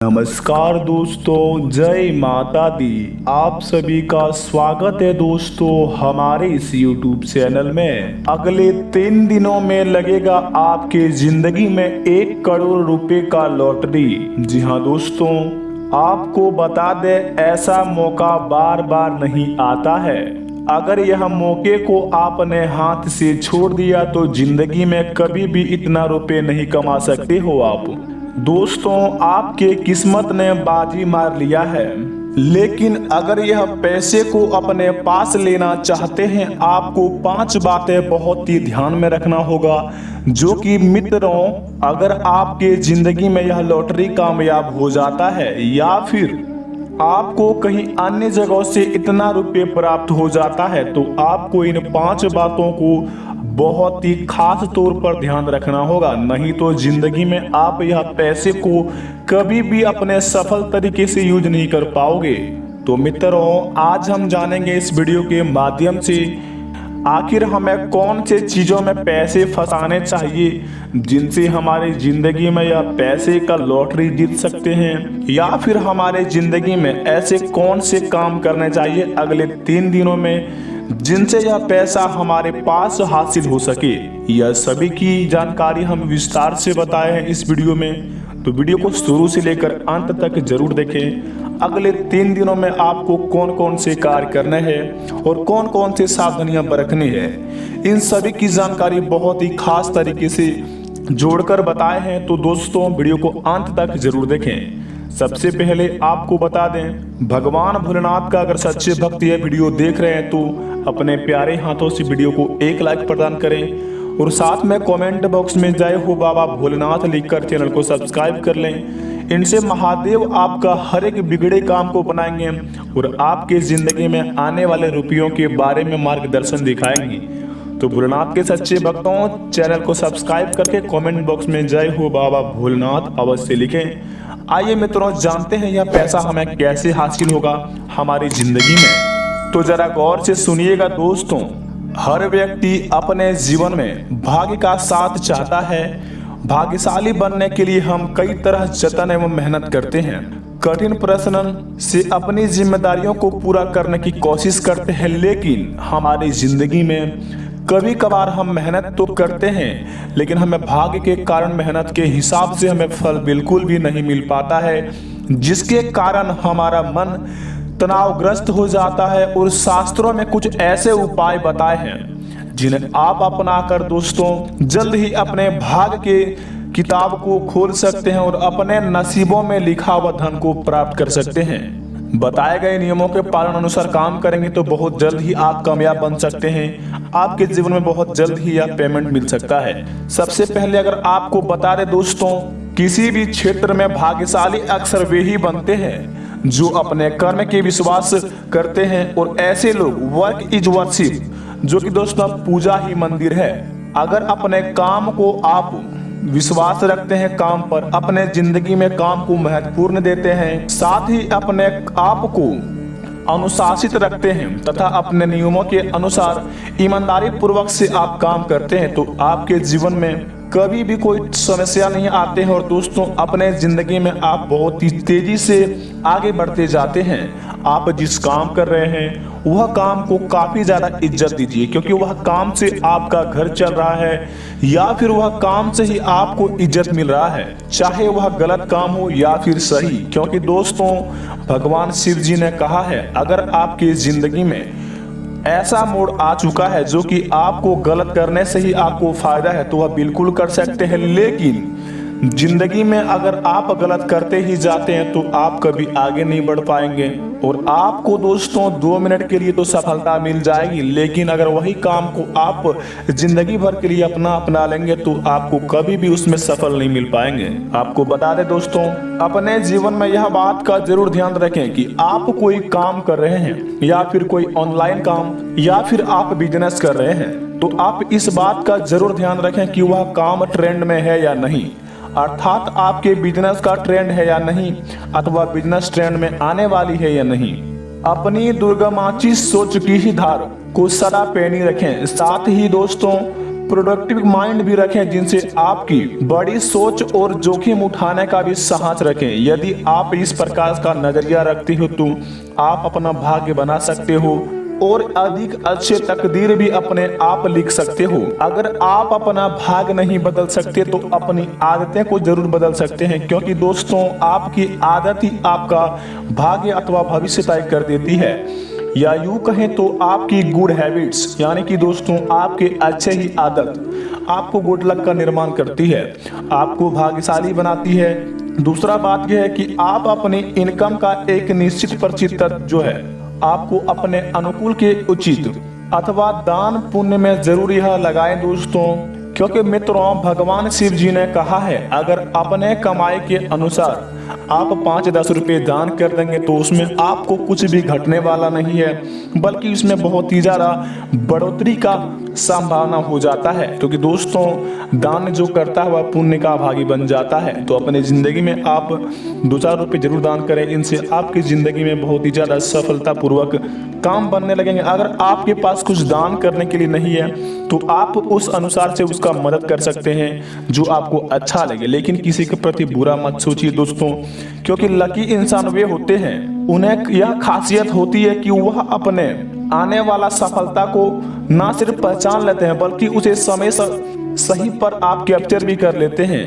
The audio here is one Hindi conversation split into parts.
नमस्कार दोस्तों, जय माता दी। आप सभी का स्वागत है दोस्तों हमारे इस YouTube चैनल में। अगले 3 दिनों में लगेगा आपके जिंदगी में 1 करोड़ रुपए का लॉटरी। जी हाँ दोस्तों, आपको बता दें, ऐसा मौका बार बार नहीं आता है। अगर यह मौके को आपने हाथ से छोड़ दिया तो जिंदगी में कभी भी इतना रुपए नहीं कमा सकते हो आप। दोस्तों, आपके किस्मत ने बाजी मार लिया है, लेकिन अगर यह पैसे को अपने पास लेना चाहते हैं, आपको 5 बातें बहुत ही ध्यान में रखना होगा। जो कि मित्रों, अगर आपके जिंदगी में यह लॉटरी कामयाब हो जाता है या फिर आपको कहीं अन्य जगहों से इतना रुपए प्राप्त हो जाता है, तो आपको इन 5 बातों को बहुत ही खास तौर पर ध्यान रखना होगा। नहीं तो जिंदगी में आप यह पैसे को कभी भी अपने सफल तरीके से यूज नहीं कर पाओगे। तो मित्रों, आज हम जानेंगे इस वीडियो के माध्यम से आखिर हमें कौन से चीजों में पैसे फंसाने चाहिए जिनसे हमारी जिंदगी में यह पैसे का लॉटरी जीत सकते हैं, या फिर हमारे जिंदगी में ऐसे कौन से काम करने चाहिए अगले 3 दिनों में जिनसे यह पैसा हमारे पास हासिल हो सके। यह सभी की जानकारी हम विस्तार से बताए हैं इस वीडियो में, तो वीडियो को शुरू से लेकर अंत तक जरूर देखें। अगले 3 दिनों में आपको कौन कौन से कार्य करने हैं और कौन कौन से सावधानियां बरतनी है, इन सभी की जानकारी बहुत ही खास तरीके से जोड़कर बताए हैं। तो दोस्तों, वीडियो को अंत तक जरूर देखें। सबसे पहले आपको बता दें, भगवान भोलेनाथ का अगर सच्चे भक्त यह वीडियो देख रहे हैं तो अपने प्यारे हाथों से वीडियो को 1 लाइक प्रदान करें और साथ में कमेंट बॉक्स में जय हो बाबा भोलेनाथ लिखकर चैनल को सब्सक्राइब कर लें। इनसे महादेव आपका हर एक बिगड़े काम को बनाएंगे और आपके जिंदगी में आने वाले रुपयों के बारे में मार्गदर्शन दिखाएंगे। तो भोलेनाथ के सच्चे भक्तों, चैनल को सब्सक्राइब करके कमेंट बॉक्स में जय हो बाबा भोलेनाथ अवश्य लिखें। आइए मित्रों, जानते हैं यह पैसा हमें कैसे हासिल होगा हमारी जिंदगी में। तो जरा गौर से सुनिएगा दोस्तों, हर व्यक्ति अपने जीवन में भाग्य का साथ चाहता है। भाग्यशाली बनने के लिए हम कई तरह जतन एवं मेहनत करते हैं, कठिन प्रश्न से अपनी जिम्मेदारियों को पूरा करने की कोशिश करते हैं, लेकिन हमारी जिंदगी में कभी कभार हम मेहनत तो करते हैं, लेकिन हमें भाग्य के कारण मेहनत के हिसाब से हमें फल बिल्कुल भी नहीं मिल पाता है, जिसके कारण हमारा मन तनावग्रस्त हो जाता है। और शास्त्रों में कुछ ऐसे उपाय बताए हैं जिन्हें आप अपनाकर दोस्तों जल्द ही अपने भाग्य के किताब को खोल सकते हैं और अपने नसीबों में लिखा हुआ धन को प्राप्त कर सकते हैं। बताए गए नियमों के पालन अनुसार काम करेंगे तो बहुत जल्द ही आप कामयाब बन सकते हैं। आपके जीवन में बहुत जल्द ही यह पेमेंट मिल सकता है। सबसे पहले अगर आपको बता दें दोस्तों, किसी भी क्षेत्र में भाग्यशाली अक्सर वे ही बनते हैं जो अपने कर्म के विश्वास करते हैं, और ऐसे लोग वर्क इज वर्शिप, जो कि दोस्तों पूजा ही मंदिर है। अगर अपने काम को आप विश्वास रखते हैं, काम पर अपने जिंदगी में काम को महत्वपूर्ण देते हैं, साथ ही अपने आप को अनुशासित रखते हैं तथा अपने नियमों के अनुसार ईमानदारी पूर्वक से आप काम करते हैं, तो आपके जीवन में कभी भी कोई समस्या नहीं आते हैं। और दोस्तों, अपने जिंदगी में आप बहुत ही तेजी से आगे बढ़ते जाते हैं। आप जिस काम कर रहे हैं वह काम को काफी ज्यादा इज्जत दीजिए, क्योंकि वह काम से आपका घर चल रहा है या फिर वह काम से ही आपको इज्जत मिल रहा है, चाहे वह गलत काम हो या फिर सही। क्योंकि दोस्तों, भगवान शिव जी ने कहा है, अगर आपकी जिंदगी में ऐसा मोड़ आ चुका है जो कि आपको गलत करने से ही आपको फायदा है, तो वह बिल्कुल कर सकते हैं, लेकिन जिंदगी में अगर आप गलत करते ही जाते हैं तो आप कभी आगे नहीं बढ़ पाएंगे। और आपको दोस्तों 2 मिनट के लिए तो सफलता मिल जाएगी, लेकिन अगर वही काम को आप जिंदगी भर के लिए अपना लेंगे तो आपको कभी भी उसमें सफल नहीं मिल पाएंगे। आपको बता दें दोस्तों, अपने जीवन में यह बात का जरूर ध्यान रखें कि आप कोई काम कर रहे हैं या फिर कोई ऑनलाइन काम या फिर आप बिजनेस कर रहे हैं, तो आप इस बात का जरूर ध्यान रखें कि वह काम ट्रेंड में है या नहीं, अर्थात आपके बिजनेस का ट्रेंड है या नहीं, अथवा बिजनेस ट्रेंड में आने वाली है या नहीं। अपनी दुर्गमाची सोच की ही धार को सदा पैनी रखें। साथ ही दोस्तों, प्रोडक्टिव माइंड भी रखें, जिनसे आपकी बड़ी सोच और जोखिम उठाने का भी साहस रखें। यदि आप इस प्रकार का नजरिया रखते हो तो आप अपना भाग्य बना सकते हो और अधिक अच्छे तकदीर भी अपने आप लिख सकते हो। अगर आप अपना भाग्य नहीं बदल सकते तो अपनी आदतें को जरूर बदल सकते हैं, क्योंकि दोस्तों आपकी आदत ही आपका भाग्य अथवा भविष्य तय कर देती है। या यूं कहें तो आपकी गुड हैबिट्स यानी कि दोस्तों आपके अच्छे ही आदत आपको गुड लक का निर्माण करती है, आपको भाग्यशाली बनाती है। दूसरा बात यह है कि आप अपनी इनकम का एक निश्चित प्रतिशत जो है आपको अपने अनुकूल के उचित अथवा दान पुण्य में जरूर यह लगाएं दोस्तों, क्योंकि मित्रों भगवान शिव जी ने कहा है अगर अपने कमाई के अनुसार आप 5-10 रुपए दान कर देंगे तो उसमें आपको कुछ भी घटने वाला नहीं है, बल्कि उसमें बहुत ही ज्यादा बढ़ोतरी का संभावना हो जाता है। क्योंकि दोस्तों दान जो करता है वह पुण्य का भागी बन जाता है। तो अपनी जिंदगी में आप 2-4 रुपए जरूर दान करें, इनसे आपकी जिंदगी में बहुत ही ज्यादा सफलता पूर्वक काम बनने लगेंगे। अगर आपके पास कुछ दान करने के लिए नहीं है तो आप उस अनुसार से उसका मदद कर सकते हैं जो आपको अच्छा लगे, लेकिन किसी के प्रति बुरा मत सोचिए दोस्तों, क्योंकि लकी इंसान वे होते हैं उन्हें यह खासियत होती है कि वह अपने आने वाला सफलता को ना सिर्फ पहचान लेते हैं बल्कि उसे समय सही पर आप कैप्चर भी कर लेते हैं।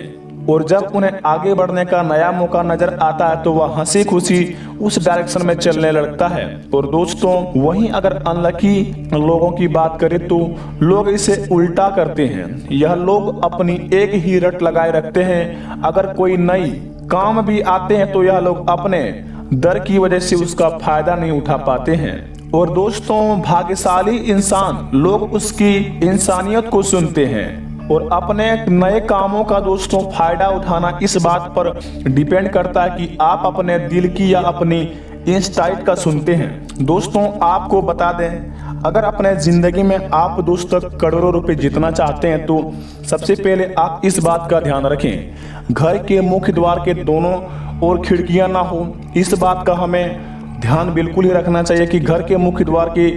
और जब उन्हें आगे बढ़ने का नया मौका नजर आता है तो वह हंसी खुशी उस डायरेक्शन में चलने लगता है। और दोस्तों वहीं अगर अनलकी लोगों की बात करें तो लोग इसे उल्टा करते हैं। यह लोग अपनी एक ही रट लगाए रखते हैं, अगर कोई नई काम भी आते हैं तो यह लोग अपने डर की वजह से उसका फायदा नहीं उठा पाते हैं। और दोस्तों भाग्यशाली इंसान लोग उसकी इंसानियत को सुनते हैं और अपने नए कामों का दोस्तों फायदा उठाना इस बात पर डिपेंड करता है कि आप अपने दिल की या अपनी इंस्टाइट का सुनते हैं। दोस्तों आपको बता दें अगर अपने जिंदगी में आप दोस्तों करोड़ों रुपए जीतना चाहते हैं तो सबसे पहले आप इस बात का ध्यान रखें घर के मुख्य द्वार के दोनों ओर खिड़कियां ना हो। इस बात का हमें ध्यान बिल्कुल ही रखना चाहिए कि घर के मुख्य द्वार के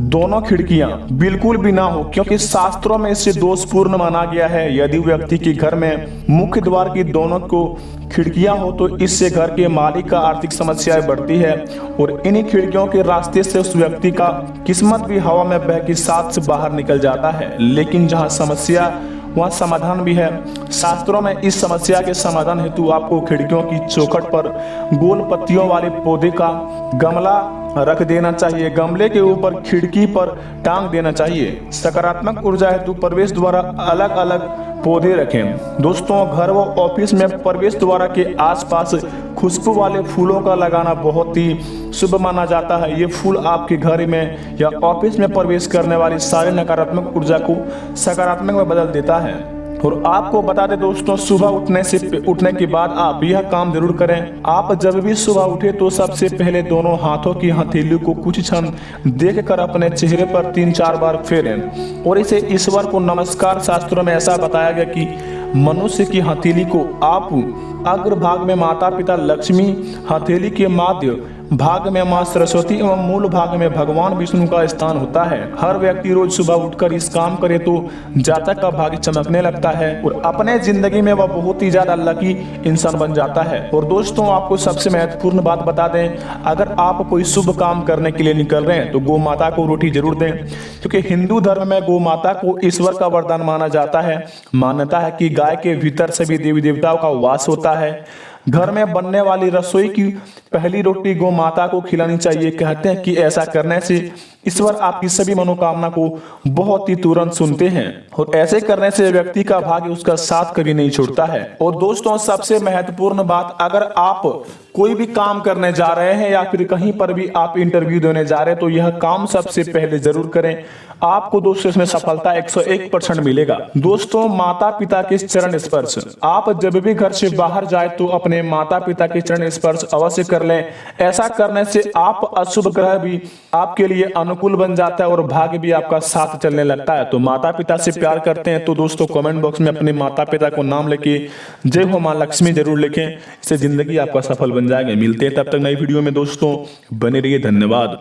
दोनों खिड़कियां बिल्कुल भी ना हो, क्योंकि शास्त्रों में इसे दोषपूर्ण माना गया है। यदि व्यक्ति के घर में मुख्य द्वार की दोनों को खिड़कियां हो तो इससे घर के मालिक का आर्थिक समस्याएं बढ़ती है और इन्हीं खिड़कियों के रास्ते से उस व्यक्ति का किस्मत भी हवा में बह के साथ से बाहर निकल जाता है। लेकिन जहां समस्या वहाँ समाधान भी है। शास्त्रों में इस समस्या के समाधान हेतु आपको खिड़कियों की चौखट पर गोल पत्तियों वाले पौधे का गमला रख देना चाहिए, गमले के ऊपर खिड़की पर टांग देना चाहिए। सकारात्मक ऊर्जा हेतु प्रवेश द्वारा अलग अलग पौधे रखें। दोस्तों घर व ऑफिस में प्रवेश द्वार के आसपास खुशबू वाले फूलों का लगाना बहुत ही शुभ माना जाता है। ये फूल आपके घर में या ऑफिस में प्रवेश करने वाली सारी नकारात्मक ऊर्जा को सकारात्मक में बदल देता है। और आपको बता दें दोस्तों सुबह उठने के बाद आप यह काम जरूर करें। आप जब भी सुबह उठे तो सबसे पहले दोनों हाथों की हथेली को कुछ क्षण देखकर अपने चेहरे पर 3-4 बार फेरें और इसे ईश्वर को नमस्कार। शास्त्रों में ऐसा बताया गया कि मनुष्य की हथेली को आप अग्रभाग में माता पिता लक्ष्मी, हथेली के मध्य भाग में मां सरस्वती एवं मूल भाग में भगवान विष्णु का स्थान होता है। हर व्यक्ति रोज सुबह उठकर इस काम करे तो जातक का भाग्य चमकने लगता है और अपने जिंदगी में वह बहुत ही ज्यादा लकी इंसान बन जाता है। और दोस्तों आपको सबसे महत्वपूर्ण बात बता दें, अगर आप कोई शुभ काम करने के लिए निकल रहे हैं तो गौ माता को रोटी जरूर दें, क्योंकि हिंदू धर्म में गौ माता को ईश्वर का वरदान माना जाता है। मान्यता है कि गाय के भीतर सभी देवी देवताओं का वास होता है। घर में बनने वाली रसोई की पहली रोटी गौ माता को खिलानी चाहिए। कहते हैं कि ऐसा करने से ईश्वर आपकी सभी मनोकामना को बहुत ही तुरंत सुनते हैं और ऐसे करने से व्यक्ति का भाग्य उसका साथ कभी नहीं छोड़ता है। और दोस्तों सबसे महत्वपूर्ण बात, अगर आप कोई भी काम करने जा रहे हैं या फिर कहीं पर भी आप इंटरव्यू देने जा रहे हैं तो यह काम सबसे पहले जरूर करें। आपको दोस्तों इसमें सफलता 101% मिलेगा। दोस्तों माता पिता के चरण स्पर्श, आप जब भी घर से बाहर जाए तो अपने माता पिता के चरण स्पर्श अवश्य कर लें। ऐसा करने से आप अशुभ ग्रह भी आपके लिए अनुकूल बन जाता है और भाग्य भी आपका साथ चलने लगता है। तो माता पिता से प्यार करते हैं तो दोस्तों कमेंट बॉक्स में अपने माता पिता को नाम लेके जय हो मां लक्ष्मी जरूर लिखें, इससे जिंदगी आपका सफल बन जाएगा। मिलते हैं तब तक नई वीडियो में दोस्तों, बने रहिए। धन्यवाद।